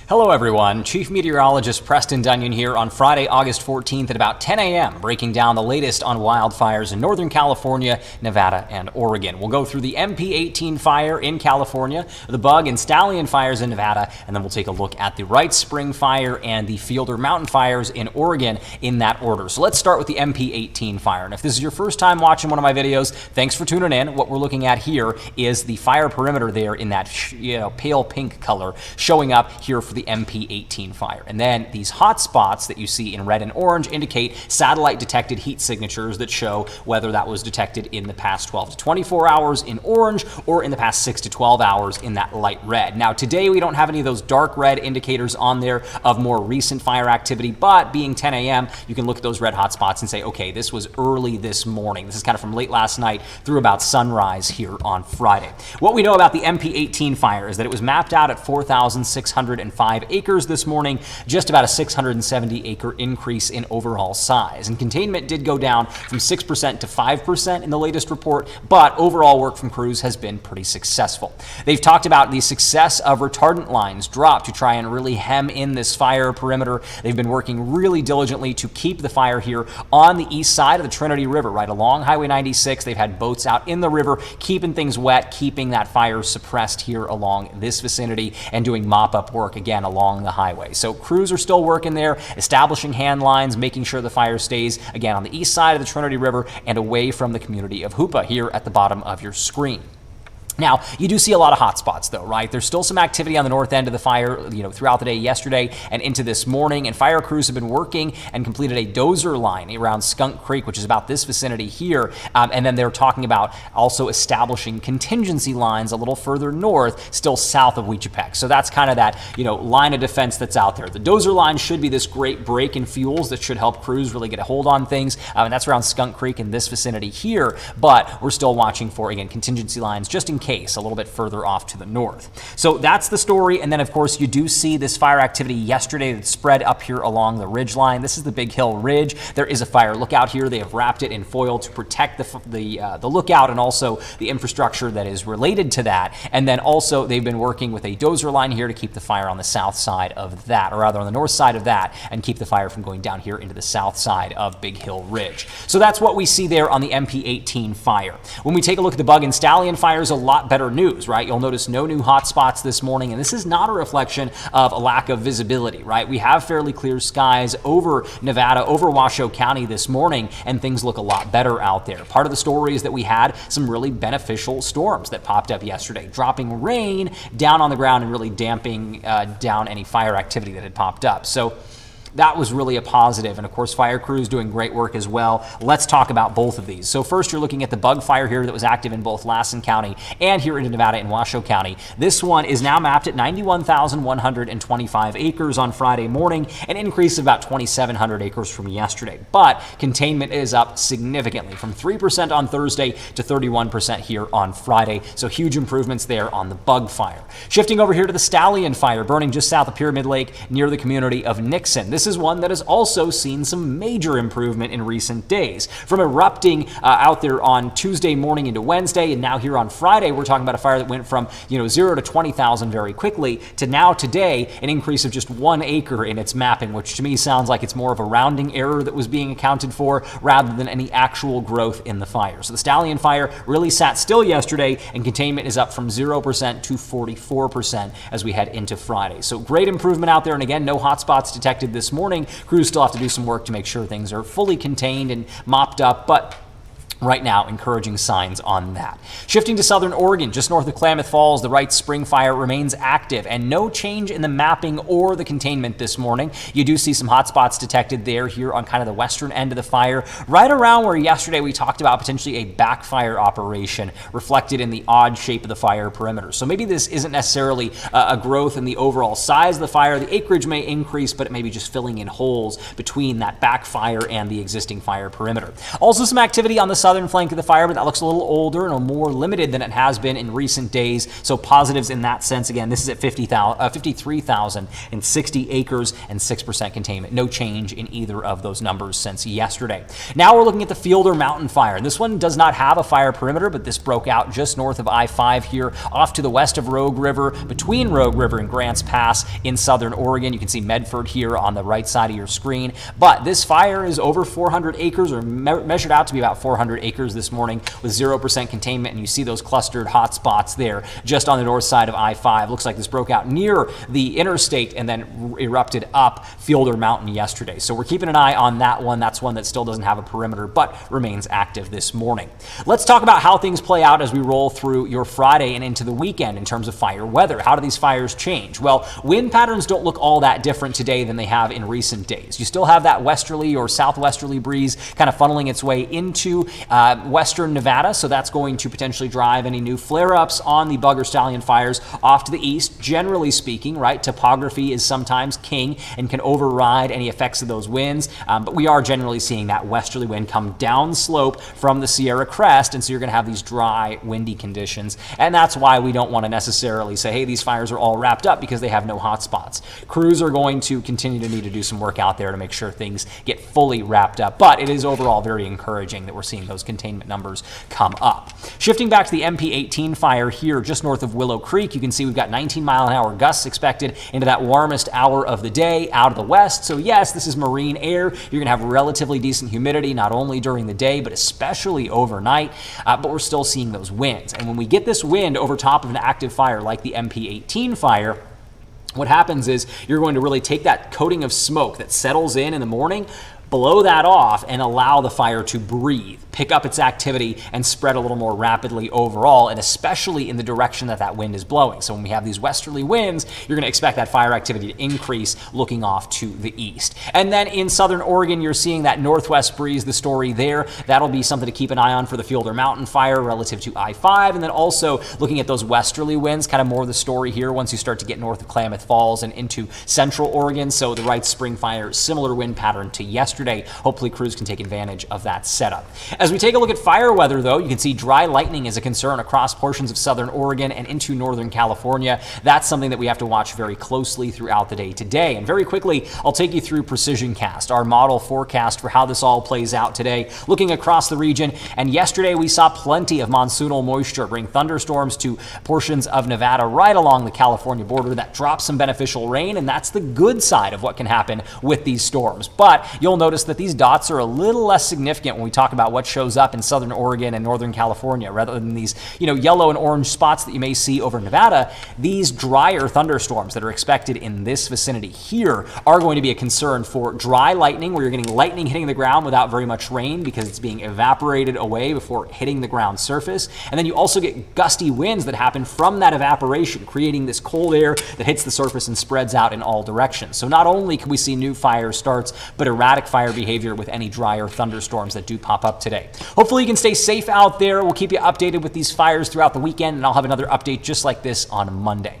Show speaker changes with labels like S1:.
S1: Hello everyone, Chief Meteorologist Preston Dunyan here on Friday, August 14th at about 10 a.m., breaking down the latest on wildfires in Northern California, Nevada, and Oregon. We'll go through the MP18 Fire in California, the Bug and Stallion Fires in Nevada, and then we'll take a look at the Wrights Spring Fire and the Fielder Mountain Fires in Oregon in that order. So let's start with the MP18 Fire. And if this is your first time watching one of my videos, thanks for tuning in. What we're looking at here is the fire perimeter there in that pale pink color showing up here for the MP18 Fire. And then these hot spots that you see in red and orange indicate satellite detected heat signatures that show whether that was detected in the past 12 to 24 hours in orange or in the past 6 to 12 hours in that light red. Now today we don't have any of those dark red indicators on there of more recent fire activity, but being 10 a.m. you can look at those red hot spots and say, okay, this was early this morning. This is kind of from late last night through about sunrise here on Friday. What we know about the MP18 Fire is that it was mapped out at 4,605 acres this morning, just about a 670 acre increase in overall size. And containment did go down from 6% to 5% in the latest report, but overall work from crews has been pretty successful. They've talked about the success of retardant lines dropped to try and really hem in this fire perimeter. They've been working really diligently to keep the fire here on the east side of the Trinity River, right along Highway 96. They've had boats out in the river, keeping things wet, keeping that fire suppressed here along this vicinity, and doing mop-up work again along the highway. So crews are still working there, establishing hand lines, making sure the fire stays again on the east side of the Trinity River and away from the community of Hoopa here at the bottom of your screen. Now, you do see a lot of hot spots though, right? There's still some activity on the north end of the fire, throughout the day yesterday and into this morning, and fire crews have been working and completed a dozer line around Skunk Creek, which is about this vicinity here, and then they're talking about also establishing contingency lines a little further north, still south of Huichipec. So that's kind of that, line of defense that's out there. The dozer line should be this great break in fuels that should help crews really get a hold on things, and that's around Skunk Creek in this vicinity here, but we're still watching for, again, contingency lines just in case a little bit further off to the north. So that's the story. And then of course you do see this fire activity yesterday that spread up here along the ridge line. This is the Big Hill Ridge. There is a fire lookout here. They have wrapped it in foil to protect the lookout and also the infrastructure that is related to that. And then also they've been working with a dozer line here to keep the fire on the south side of that, or rather on the north side of that, and keep the fire from going down here into the south side of Big Hill Ridge. So that's what we see there on the MP18 Fire. When we take a look at the Bug and Stallion Fires, a lot better news, right? You'll notice no new hot spots this morning, and this is not a reflection of a lack of visibility, right? We have fairly clear skies over Nevada, over Washoe County this morning, and things look a lot better out there. Part of the story is that we had some really beneficial storms that popped up yesterday, dropping rain down on the ground and really damping down any fire activity that had popped up. So that was really a positive, and of course fire crews doing great work as well. Let's talk about both of these. So first you're looking at the Bug Fire here that was active in both Lassen County and here in Nevada in Washoe County. This one is now mapped at 91,125 acres on Friday morning, an increase of about 2,700 acres from yesterday. But containment is up significantly from 3% on Thursday to 31% here on Friday. So huge improvements there on the Bug Fire. Shifting over here to the Stallion Fire, burning just south of Pyramid Lake near the community of Nixon. This is one that has also seen some major improvement in recent days. From erupting out there on Tuesday morning into Wednesday, and now here on Friday, we're talking about a fire that went from 0 to 20,000 very quickly to now today an increase of just 1 acre in its mapping, which to me sounds like it's more of a rounding error that was being accounted for rather than any actual growth in the fire. So the Stallion Fire really sat still yesterday, and containment is up from 0% to 44% as we head into Friday. So great improvement out there, and again, no hot spots detected this morning. Crews still have to do some work to make sure things are fully contained and mopped up, but right now, encouraging signs on that. Shifting to southern Oregon, just north of Klamath Falls, the Wrights Spring Fire remains active, and no change in the mapping or the containment this morning. You do see some hot spots detected there here on kind of the western end of the fire, right around where yesterday we talked about potentially a backfire operation reflected in the odd shape of the fire perimeter. So maybe this isn't necessarily a growth in the overall size of the fire. The acreage may increase, but it may be just filling in holes between that backfire and the existing fire perimeter. Also some activity on the southern southern flank of the fire, but that looks a little older and more limited than it has been in recent days. So positives in that sense. Again, this is at 53,060 acres and 6% containment. No change in either of those numbers since yesterday. Now we're looking at the Fielder Mountain Fire. And this one does not have a fire perimeter, but this broke out just north of I-5 here, off to the west of Rogue River, between Rogue River and Grants Pass in southern Oregon. You can see Medford here on the right side of your screen. But this fire is over 400 acres, or measured out to be about 400 acres this morning, with 0% containment. And you see those clustered hot spots there just on the north side of I-5. Looks like this broke out near the interstate and then erupted up Fielder Mountain yesterday. So we're keeping an eye on that one. That's one that still doesn't have a perimeter, but remains active this morning. Let's talk about how things play out as we roll through your Friday and into the weekend in terms of fire weather. How do these fires change? Well, wind patterns don't look all that different today than they have in recent days. You still have that westerly or southwesterly breeze kind of funneling its way into western Nevada, so that's going to potentially drive any new flare-ups on the Bug or Stallion fires off to the east. Generally speaking, right, topography is sometimes king and can override any effects of those winds, but we are generally seeing that westerly wind come down slope from the Sierra Crest, and so you're going to have these dry, windy conditions, and that's why we don't want to necessarily say, hey, these fires are all wrapped up, because they have no hot spots. Crews are going to continue to need to do some work out there to make sure things get fully wrapped up, but it is overall very encouraging that we're seeing those containment numbers come up. Shifting back to the MP18 fire here just north of Willow Creek, you can see we've got 19-mile-an-hour gusts expected into that warmest hour of the day out of the west. So yes, this is marine air. You're going to have relatively decent humidity, not only during the day, but especially overnight, but we're still seeing those winds. And when we get this wind over top of an active fire like the MP18 fire, what happens is you're going to really take that coating of smoke that settles in the morning, blow that off, and allow the fire to breathe, pick up its activity, and spread a little more rapidly overall, and especially in the direction that that wind is blowing. So when we have these westerly winds, you're going to expect that fire activity to increase looking off to the east. And then in southern Oregon, you're seeing that northwest breeze, the story there. That'll be something to keep an eye on for the Fielder Mountain Fire relative to I-5, and then also looking at those westerly winds, kind of more the story here once you start to get north of Klamath Falls and into central Oregon. So the Wrights Spring Fire, similar wind pattern to yesterday. Hopefully crews can take advantage of that setup. As we take a look at fire weather, though, you can see dry lightning is a concern across portions of southern Oregon and into northern California. That's something that we have to watch very closely throughout the day today. And very quickly, I'll take you through Precision Cast, our model forecast for how this all plays out today, looking across the region. And yesterday we saw plenty of monsoonal moisture bring thunderstorms to portions of Nevada right along the California border. That drops some beneficial rain, and that's the good side of what can happen with these storms. But you'll notice that these dots are a little less significant when we talk about what shows up in southern Oregon and northern California, rather than these, yellow and orange spots that you may see over Nevada. These drier thunderstorms that are expected in this vicinity here are going to be a concern for dry lightning, where you're getting lightning hitting the ground without very much rain because it's being evaporated away before hitting the ground surface. And then you also get gusty winds that happen from that evaporation, creating this cold air that hits the surface and spreads out in all directions. So not only can we see new fire starts, but erratic fire behavior with any drier thunderstorms that do pop up today. Hopefully you can stay safe out there. We'll keep you updated with these fires throughout the weekend, and I'll have another update just like this on Monday.